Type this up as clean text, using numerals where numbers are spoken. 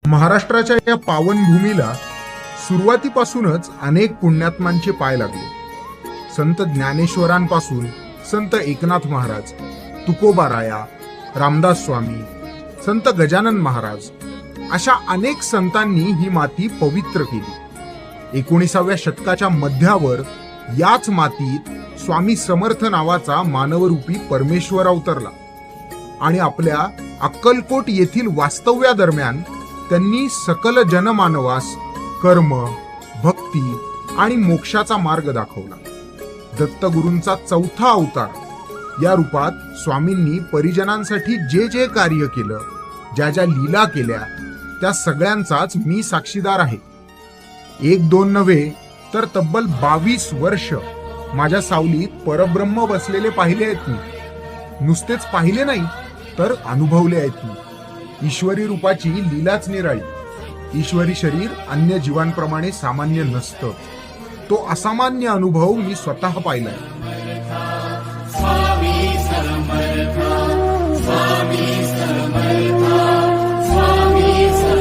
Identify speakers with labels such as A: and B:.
A: महाराष्ट्राच्या या पावनभूमीला सुरुवातीपासूनच अनेक पुण्यात्मांचे पाय लागले। संत ज्ञानेश्वरांपासून संत एकनाथ महाराज, तुकोबाराया, रामदास स्वामी, संत गजानन महाराज अशा अनेक संतांनी ही माती पवित्र केली। 19व्या शतकाच्या मध्यावर याच मातीत स्वामी समर्थ नावाचा मानवरूपी परमेश्वर अवतरला आणि आपल्या अक्कलकोट येथील वास्तव्यादरम्यान त्यांनी सकल जनमानवास कर्म, भक्ती आणि मोक्षाचा मार्ग दाखवला। दत्तगुरूंचा चौथा अवतार या रूपात स्वामींनी परिजनांसाठी जे जे कार्य केलं, ज्या ज्या लीला केल्या, त्या सगळ्यांचाच मी साक्षीदार आहे। 1-2 नव्हे तर तब्बल 22 वर्ष माझ्या सावलीत परब्रह्म बसलेले पाहिले आहेत मी। नुसतेच पाहिले नाही तर अनुभवले आहेत मी। ईश्वरी रूपाची लीलाच निराळी। ईश्वरी शरीर अन्य जीवांप्रमाणे सामान्य नसतं, तो असामान्य अनुभव मी स्वतः पाहिलाय।